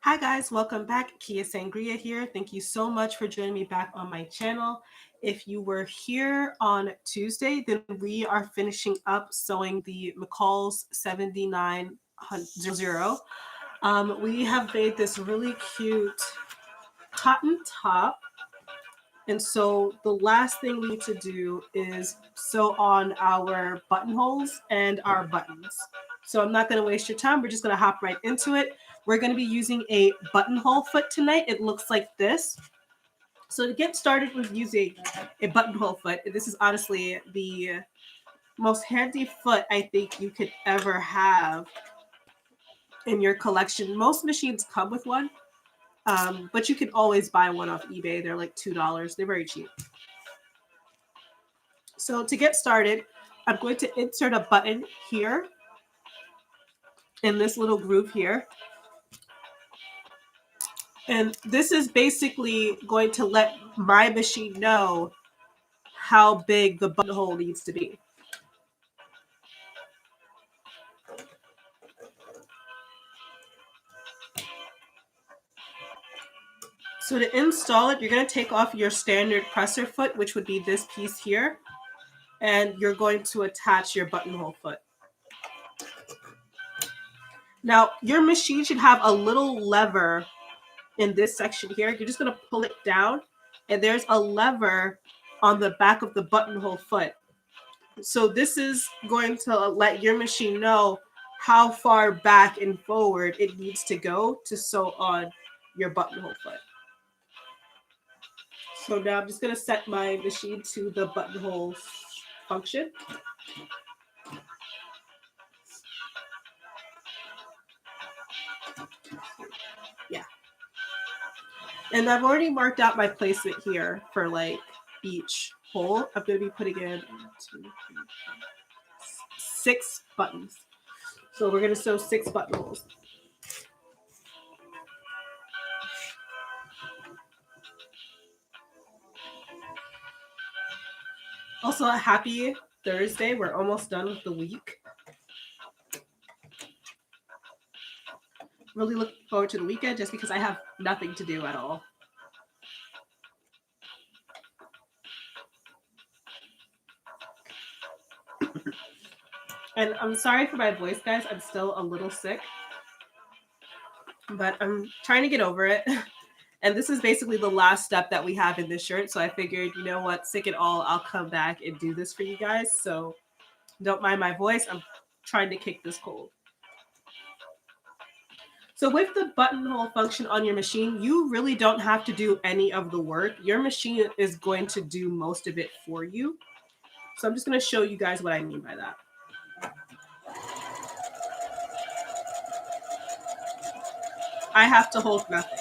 Hi guys, welcome back. Kia Sangria here. Thank you so much for joining me back on my channel. If you were here on Tuesday, then we are finishing up sewing the Mccalls 7900. We have made this really cute cotton top. And so the last thing we need to do is sew on our buttonholes and our buttons. So I'm not going to waste your time. We're just going to hop right into it. We're going to be using a buttonhole foot tonight. It looks like this. So to get started with using a buttonhole foot, this is honestly the most handy foot I think you could ever have in your collection. Most machines come with one, but you can always buy one off eBay. They're like $2. They're very cheap. So to get started, I'm going to insert a button here in this little groove here. And this is basically going to let my machine know how big the buttonhole needs to be. So to install it, you're going to take off your standard presser foot, which would be this piece here, and you're going to attach your buttonhole foot. Now, your machine should have a little lever in this section here. You're just going to pull it down, and there's a lever on the back of the buttonhole foot. So this is going to let your machine know how far back and forward it needs to go to sew on your buttonhole foot. So now I'm just going to set my machine to the buttonhole function. Yeah. And I've already marked out my placement here for like each hole. I'm going to be putting in 6 buttons. So we're going to sew 6 buttonholes. Also, a happy Thursday. We're almost done with the week. Really looking forward to the weekend just because I have nothing to do at all. And I'm sorry for my voice, guys. I'm still a little sick, but I'm trying to get over it. And this is basically the last step that we have in this shirt. So I figured, you know what, sick it all, I'll come back and do this for you guys. So don't mind my voice. I'm trying to kick this cold. So with the buttonhole function on your machine, you really don't have to do any of the work. Your machine is going to do most of it for you. So I'm just going to show you guys what I mean by that. I have to hold nothing.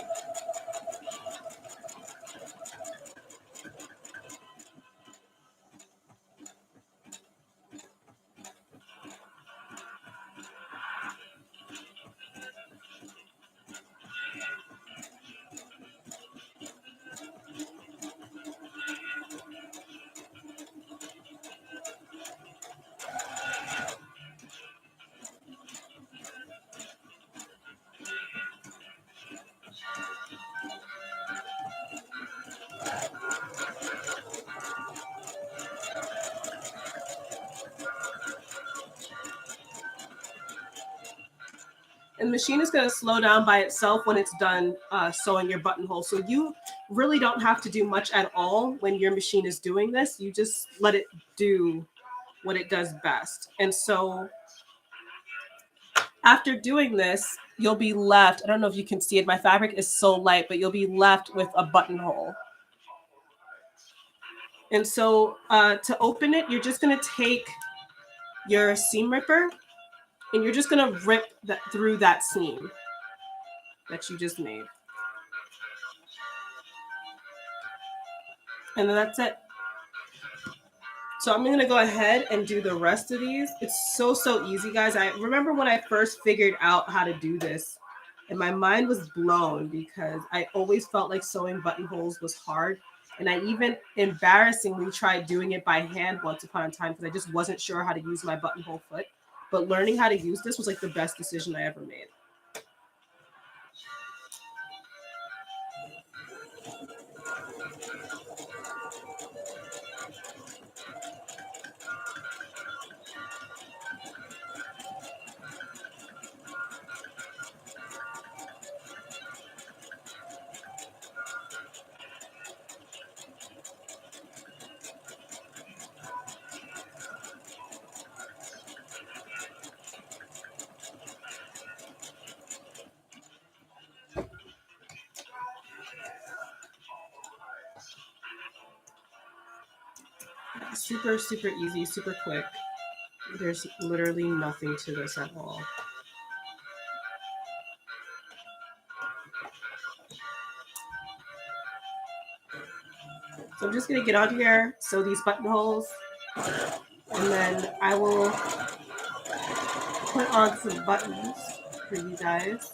And the machine is going to slow down by itself when it's done sewing your buttonhole. So you really don't have to do much at all when your machine is doing this. You just let it do what it does best. And so after doing this, you'll be left, I don't know if you can see it, my fabric is so light, but you'll be left with a buttonhole. And so to open it, you're just going to take your seam ripper and you're just going to rip through that seam that you just made. And then that's it. So I'm going to go ahead and do the rest of these. It's so easy, guys. I remember when I first figured out how to do this, and my mind was blown because I always felt like sewing buttonholes was hard. And I even embarrassingly tried doing it by hand once upon a time because I just wasn't sure how to use my buttonhole foot. But learning how to use this was like the best decision I ever made. Super, super easy, super quick. There's literally nothing to this at all. So I'm just gonna get on here, sew these buttonholes, and then I will put on some buttons for you guys.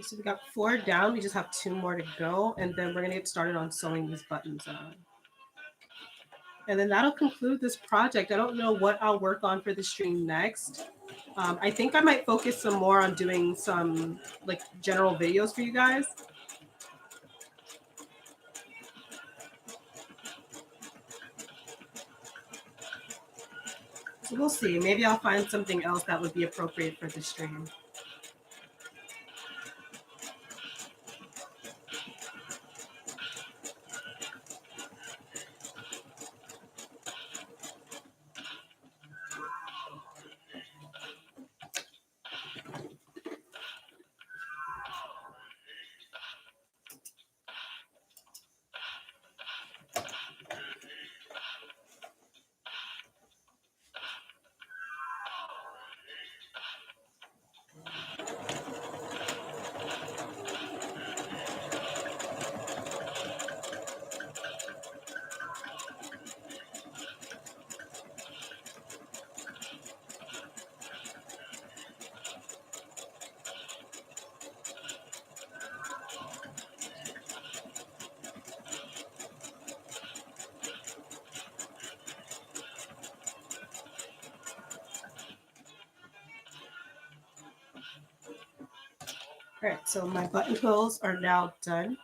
So we got 4 down. We just have 2 more to go, and then we're gonna get started on sewing these buttons on. And then that'll conclude this project. I don't know what I'll work on for the stream next. I think I might focus some more on doing some like general videos for you guys. So we'll see. Maybe I'll find something else that would be appropriate for the stream. All right, so my buttonholes are now done,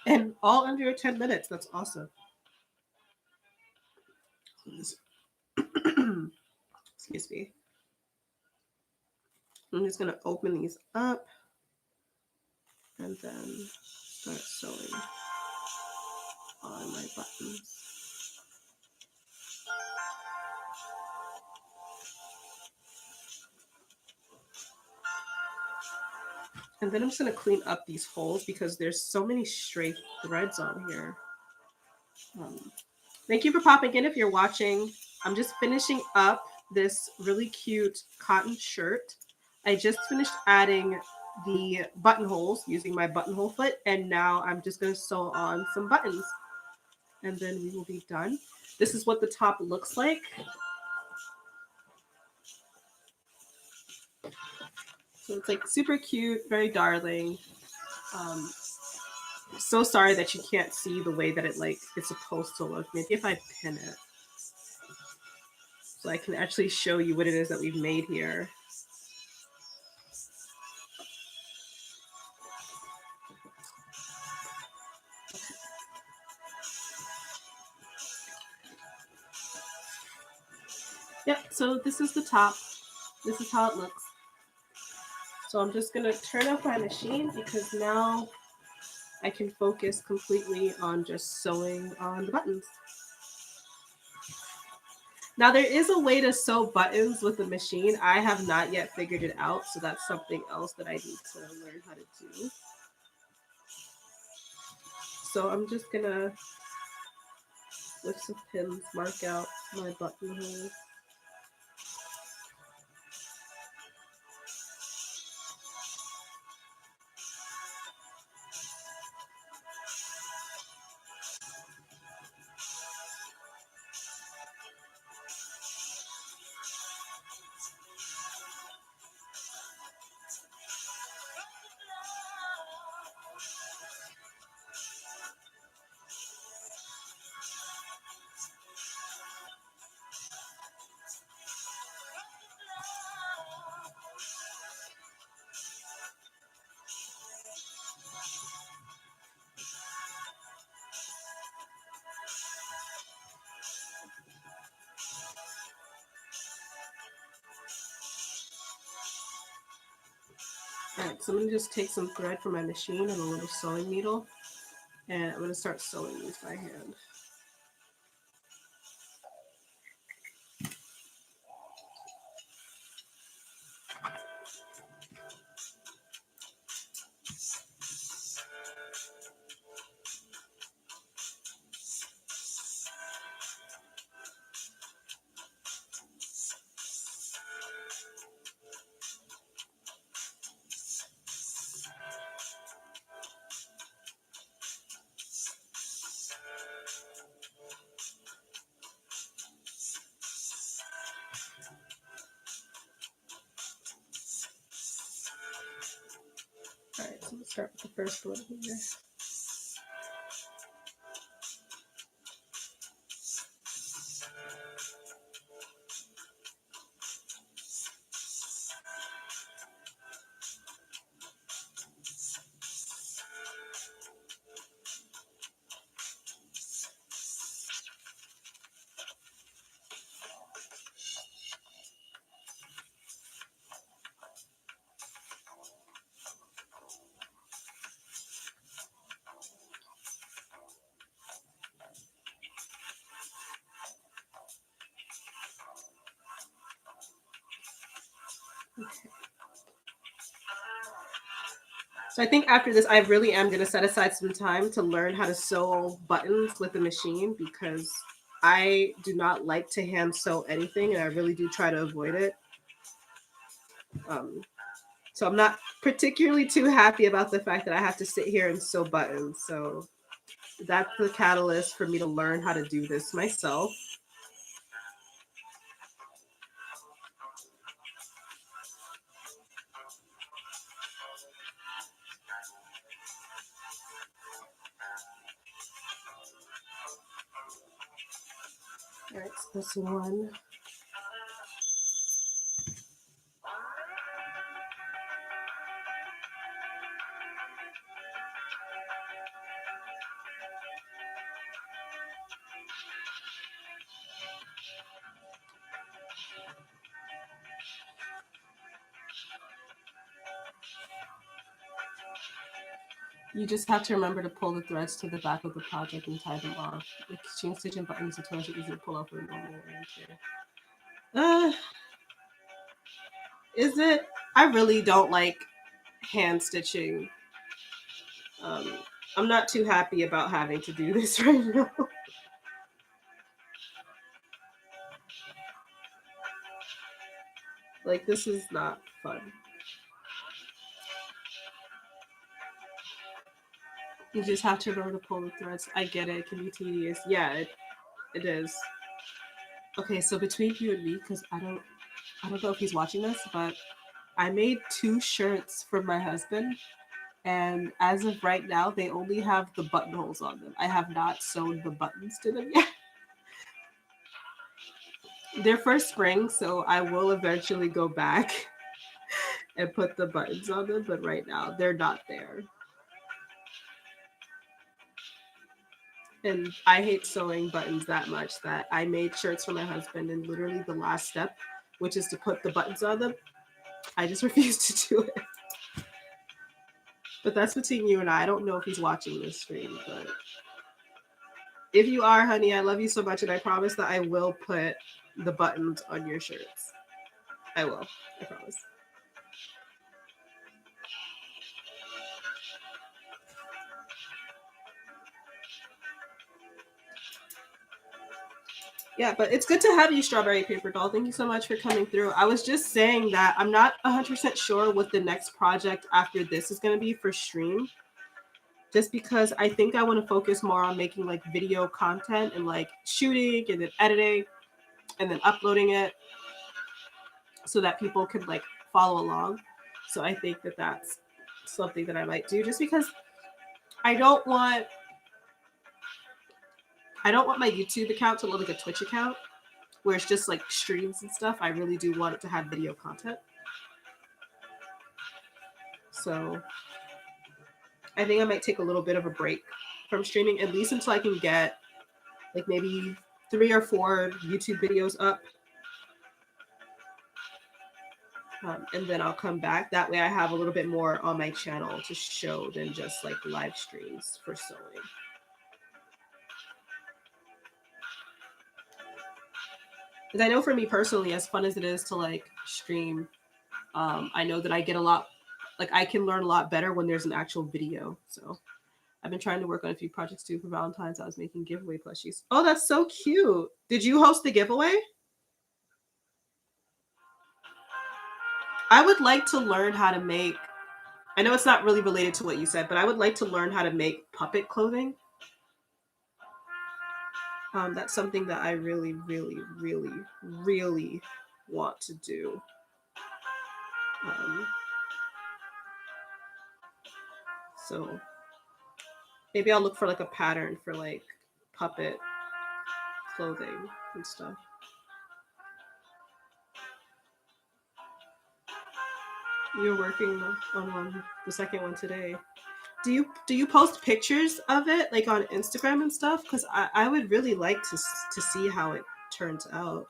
and all under 10 minutes. That's awesome. Excuse me. I'm just gonna open these up and then start sewing on my buttons. And then I'm just gonna clean up these holes because there's so many stray threads on here. Thank you for popping in if you're watching. I'm just finishing up this really cute cotton shirt. I just finished adding the buttonholes using my buttonhole foot, and now I'm just going to sew on some buttons, and then we will be done. This is what the top looks like. So it's like super cute, very darling. So sorry that you can't see the way that it's supposed to look. Maybe if I pin it so I can actually show you what it is that we've made here. Yep, so this is the top. This is how it looks. So I'm just gonna turn off my machine because now I can focus completely on just sewing on the buttons. Now there is a way to sew buttons with the machine. I have not yet figured it out, so that's something else that I need to learn how to do. So I'm just gonna, with some pins, mark out my buttonholes. Alright, so I'm gonna just take some thread from my machine and a little sewing needle, and I'm gonna start sewing these by hand. Alright, so let's start with the first one here. Okay. So I think after this, I really am going to set aside some time to learn how to sew buttons with the machine, because I do not like to hand sew anything, and I really do try to avoid it. So I'm not particularly too happy about the fact that I have to sit here and sew buttons. So that's the catalyst for me to learn how to do this myself. All right, so this one. You just have to remember to pull the threads to the back of the project and tie them off. Like chain stitching buttons and toes are easy to pull off with a normal wear. Is it? I really don't like hand stitching. I'm not too happy about having to do this right now. Like, this is not fun. You just have to remember to pull the threads. I get it. It can be tedious. Yeah, it is. Okay, so between you and me, because I don't know if he's watching this, but I made 2 shirts for my husband, and as of right now, they only have the buttonholes on them. I have not sewn the buttons to them yet. They're for spring, so I will eventually go back and put the buttons on them, but right now they're not there. And I hate sewing buttons that much that I made shirts for my husband, and literally the last step, which is to put the buttons on them, I just refuse to do it. But that's between you and I. I don't know if he's watching this stream, but if you are, honey, I love you so much, and I promise that I will put the buttons on your shirts. I will. I promise. Yeah, but it's good to have you, Strawberry Paper Doll. Thank you so much for coming through. I was just saying that I'm not 100% sure what the next project after this is going to be for stream. Just because I think I want to focus more on making like video content and like shooting and then editing and then uploading it so that people can like follow along. So I think that that's something that I might do just because I don't want my YouTube account to look like a Twitch account where it's just like streams and stuff. I really do want it to have video content. So I think I might take a little bit of a break from streaming, at least until I can get like maybe 3 or 4 YouTube videos up. And then I'll come back. That way I have a little bit more on my channel to show than just like live streams for sewing. Because I know for me personally, as fun as it is to like stream, I know that I get a lot, like I can learn a lot better when there's an actual video. So I've been trying to work on a few projects too. For Valentine's, I was making giveaway plushies. Oh, that's so cute. Did you host the giveaway? I would like to learn how to make, I know it's not really related to what you said, but I would like to learn how to make puppet clothing. That's something that I really, really, really, really want to do. So maybe I'll look for like a pattern for like puppet clothing and stuff. You're working on the second one today. Do you post pictures of it like on Instagram and stuff? Because I would really like to see how it turns out.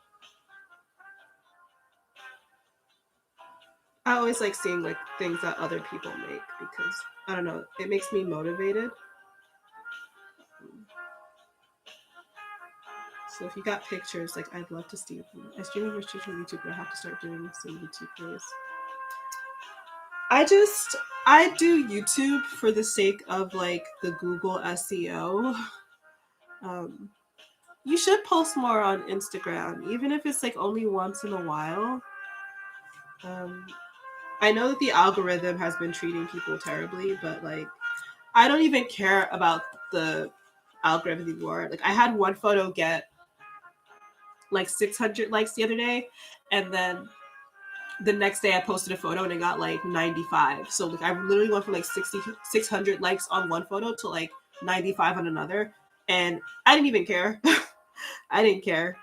I always like seeing like things that other people make because I don't know, it makes me motivated. So if you got pictures, like I'd love to see them. I stream restriction on YouTube, but I have to start doing some YouTube plays. I do YouTube for the sake of like the Google SEO. You should post more on Instagram, even if it's like only once in a while. I know that the algorithm has been treating people terribly, but like I don't even care about the algorithm anymore. Like I had one photo get like 600 likes the other day, and then the next day I posted a photo and it got like 95. So like I literally went from like 600 likes on one photo to like 95 on another, and I didn't even care. I didn't care.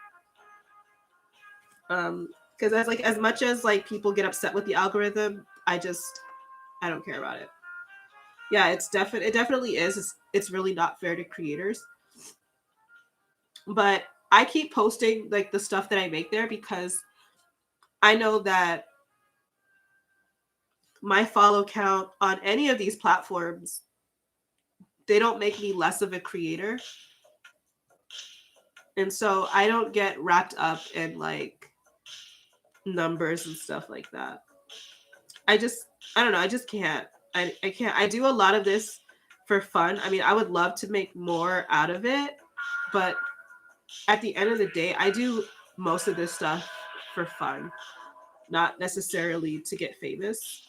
Because as much as like people get upset with the algorithm, I don't care about it. Yeah, it definitely is. It's really not fair to creators. But I keep posting like the stuff that I make there because I know that my follow count on any of these platforms, they don't make me less of a creator. And so I don't get wrapped up in like numbers and stuff like that. I don't know. I just can't. I can't. I do a lot of this for fun. I mean, I would love to make more out of it, but at the end of the day, I do most of this stuff for fun, not necessarily to get famous.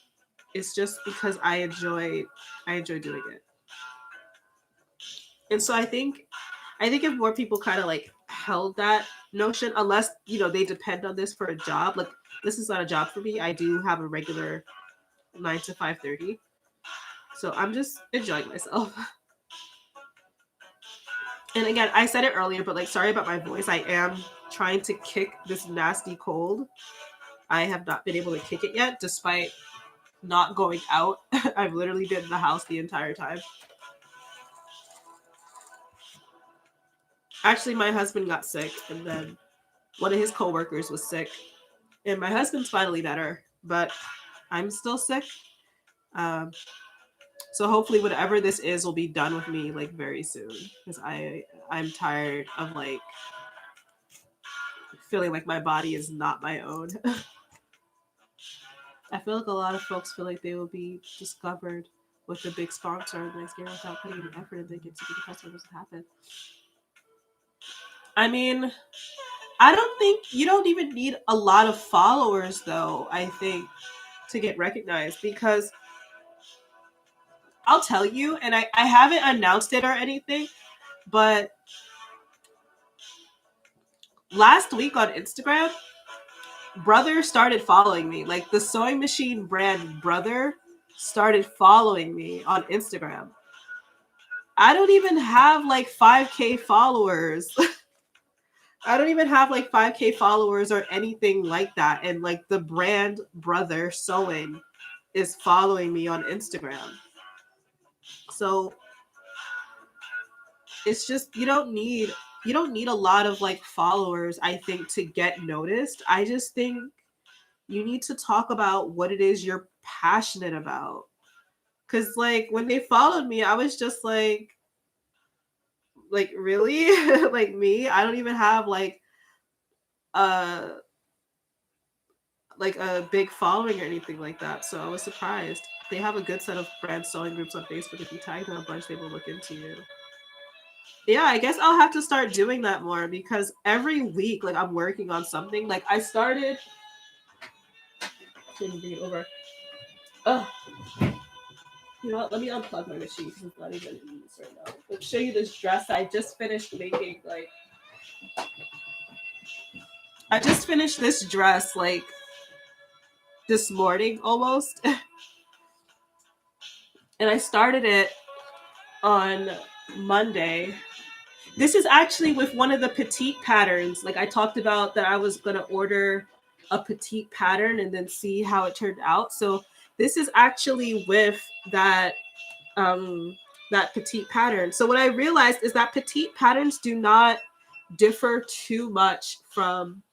It's just because I enjoy doing it. And so I think if more people kind of like held that notion, unless they depend on this for a job, like this is not a job for me. I do have a regular 9 to 5:30, so I'm just enjoying myself. And again, I said it earlier, but like sorry about my voice. I am trying to kick this nasty cold. I have not been able to kick it yet, despite not going out. I've literally been in the house the entire time. Actually, my husband got sick, and then one of his coworkers was sick, and my husband's finally better, but I'm still sick. So hopefully, whatever this is will be done with me like very soon, because I'm tired of like feeling like my body is not my own. I feel like a lot of folks feel like they will be discovered with a big sponsor and like without putting any effort and they get to be the customer. Doesn't happen. I mean, I don't think you don't even need a lot of followers though, I think, to get recognized, because I'll tell you, and I haven't announced it or anything, but last week on Instagram, Brother started following me. Like the sewing machine brand Brother started following me on Instagram. I don't even have like 5K followers. I don't even have like 5K followers or anything like that. And like the brand Brother Sewing is following me on Instagram. So it's just you don't need a lot of like followers, I think, to get noticed. I just think you need to talk about what it is you're passionate about. Cause like when they followed me, I was just like really? Like me? I don't even have uh like a big following or anything like that. So I was surprised. They have a good set of brand sewing groups on Facebook. If you tag them a bunch, they will look into you. Yeah, I guess I'll have to start doing that more because every week, like I'm working on something. Like I started. Let me bring it over. Oh, you know what? Let me unplug my machine because it's not even in use right now. Let's show you this dress I just finished making. Like, I just finished this dress like this morning almost, and I started it on Monday. This is actually with one of the petite patterns. Like I talked about that I was gonna order a petite pattern and then see how it turned out. So this is actually with um, that petite pattern. So what I realized is that petite patterns do not differ too much from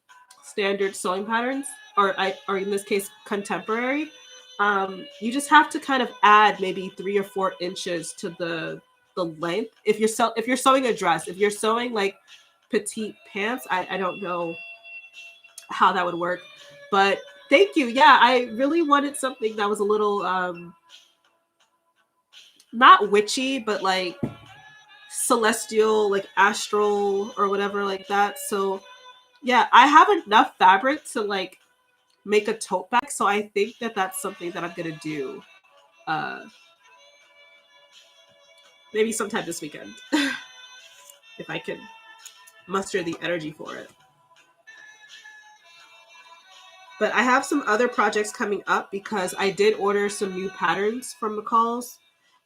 standard sewing patterns, or in this case, contemporary. You just have to kind of add maybe 3 or 4 inches to the length. If you're sewing a dress, if you're sewing like petite pants, I don't know how that would work, but thank you. Yeah, I really wanted something that was a little not witchy, but like celestial, like astral or whatever like that. So yeah, I have enough fabric to like make a tote bag. So I think that that's something that I'm gonna do. Uh, Maybe sometime this weekend if I can muster the energy for it. But I have some other projects coming up because I did order some new patterns from Mccalls,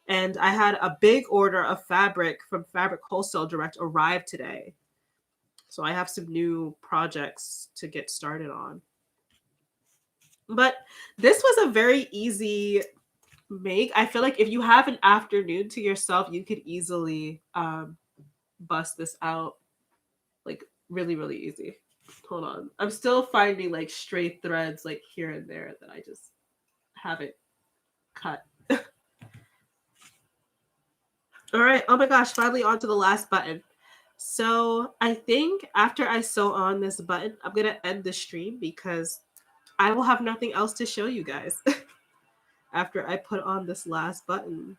and I had a big order of fabric from Fabric Wholesale Direct arrive today. So I have some new projects to get started on. But this was a very easy make. I feel like if you have an afternoon to yourself, you could easily bust this out like really, really easy. Hold on. I'm still finding like stray threads like here and there that I just haven't cut. All right. Oh my gosh. Finally on to the last button. So I think after I sew on this button, I'm going to end the stream because I will have nothing else to show you guys after I put on this last button.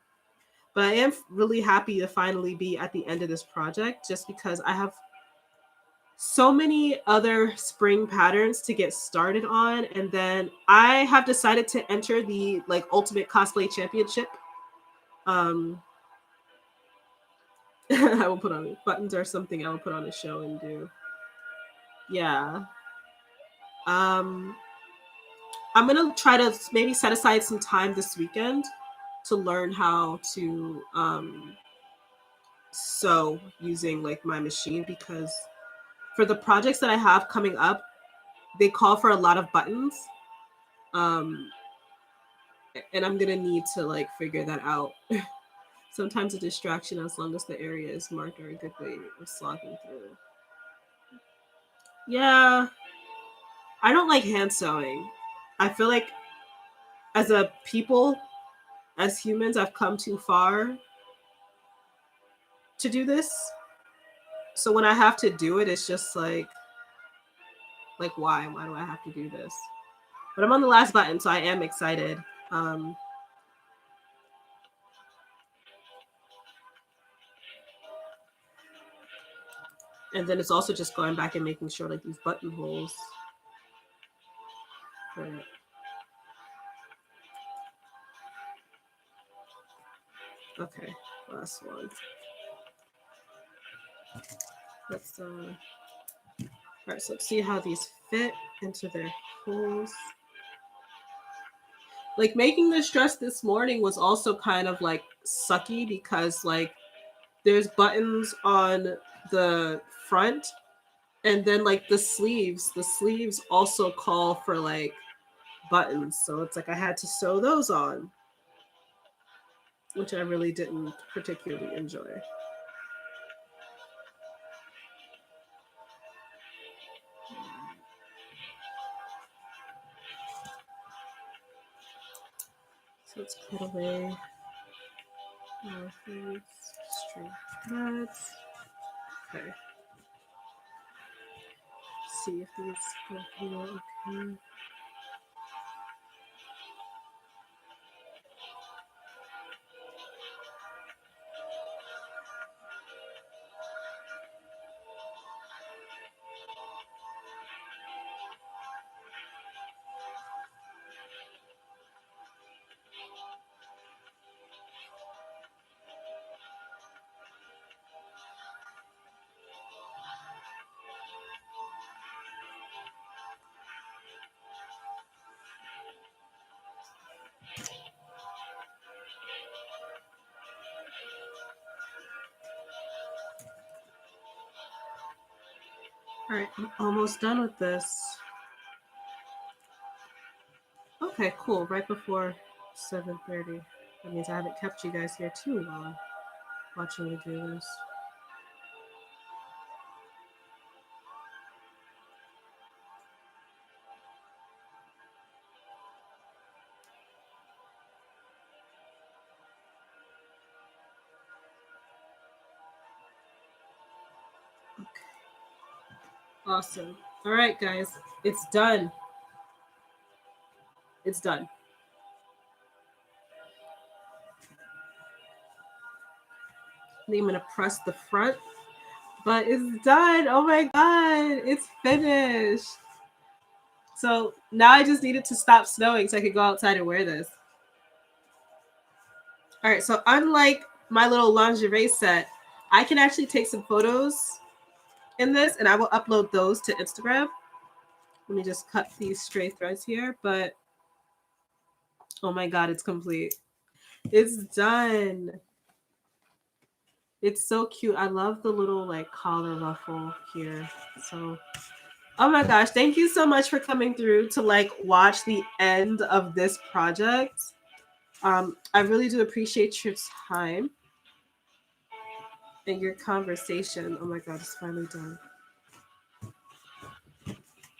But I am really happy to finally be at the end of this project just because I have so many other spring patterns to get started on, and then I have decided to enter the like ultimate cosplay championship. I will put on buttons or something. I will put on a show and do. Yeah. um I'm gonna try to maybe set aside some time this weekend to learn how to sew using like my machine, because for the projects that I have coming up, they call for a lot of buttons. um and I'm gonna need to like figure that out. Sometimes a distraction, as long as the area is marked, or a good way of slogging through. Yeah, I don't like hand sewing. I feel like as a people, as humans, I've come too far to do this. So when I have to do it, it's just like Like, why? Why do I have to do this? But I'm on the last button, so I am excited. And then it's also just going back and making sure like these buttonholes. Okay, last one. Let's all right, so let's see how these fit into their holes. Like making this dress this morning was also kind of like sucky because like there's buttons on the front, and then like the sleeves also call for like buttons, so it's like I had to sew those on, which I really didn't particularly enjoy. So let's cut away more things, straight threads. Okay. See if these will feel okay. All right, I'm almost done with this. Okay, cool. Right before 7:30. That means I haven't kept you guys here too long watching me do this. Okay. Awesome. All right, guys. It's done. It's done. I'm going to press the front, but it's done. Oh my God. It's finished. So now I just needed to stop snowing so I could go outside and wear this. All right. So unlike my little lingerie set, I can actually take some photos in this and I will upload those to Instagram. Let me just cut these stray threads here, but oh my God, it's complete. It's done. It's so cute. I love the little like collar ruffle here. So, oh my gosh, thank you so much for coming through to like watch the end of this project. I really do appreciate your time and your conversation. Oh my God, it's finally done.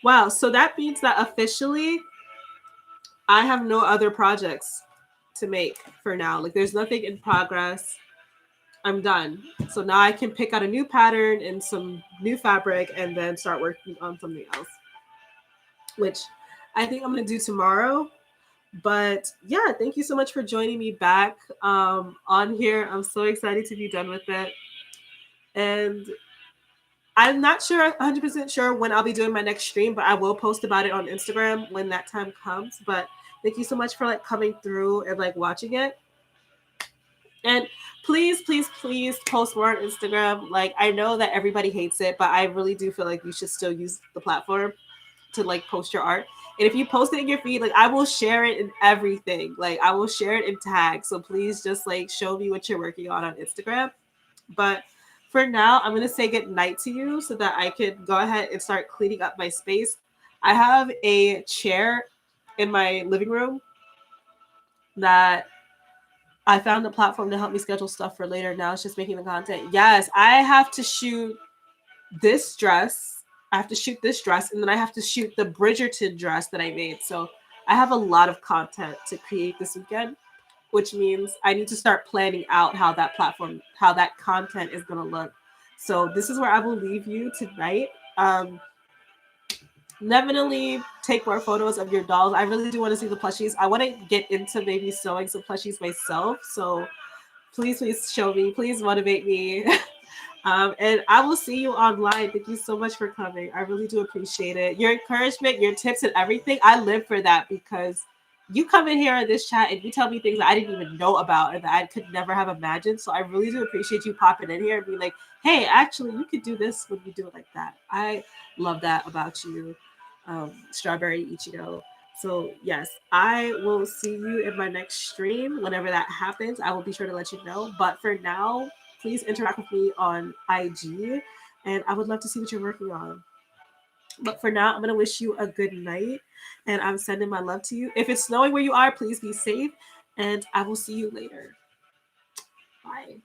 Wow, so that means that officially I have no other projects to make for now. Like there's nothing in progress. I'm done. So now I can pick out a new pattern and some new fabric and then start working on something else, which I think I'm going to do tomorrow. But yeah, thank you so much for joining me back on here. I'm so excited to be done with it. And I'm not sure, 100% sure when I'll be doing my next stream, but I will post about it on Instagram when that time comes. But thank you so much for like coming through and like watching it. And please, please, please post more on Instagram. Like I know that everybody hates it, but I really do feel like you should still use the platform to like post your art. And if you post it in your feed, like I will share it in everything. Like I will share it in tags. So please just like show me what you're working on Instagram. But for now, I'm gonna say good night to you so that I can go ahead and start cleaning up my space. I have a chair in my living room that I found a platform to help me schedule stuff for later. Now it's just making the content. Yes, I have to shoot this dress. I have to shoot this dress, and then I have to shoot the Bridgerton dress that I made. So I have a lot of content to create this weekend, which means I need to start planning out how that platform, how that content is going to look. So this is where I will leave you tonight. definitely take more photos of your dolls. I really do want to see the plushies. I want to get into maybe sewing some plushies myself. So please show me. Please motivate me. And I will see you online. Thank you so much for coming. I really do appreciate it. Your encouragement, your tips, and everything. I live for that because you come in here in this chat and you tell me things that I didn't even know about and that I could never have imagined. So I really do appreciate you popping in here and being like, hey, actually, you could do this when you do it like that. I love that about you, Strawberry Ichigo. So yes, I will see you in my next stream. Whenever that happens, I will be sure to let you know. But for now, please interact with me on IG, and I would love to see what you're working on. But for now, I'm going to wish you a good night, and I'm sending my love to you. If it's snowing where you are, please be safe, and I will see you later. Bye.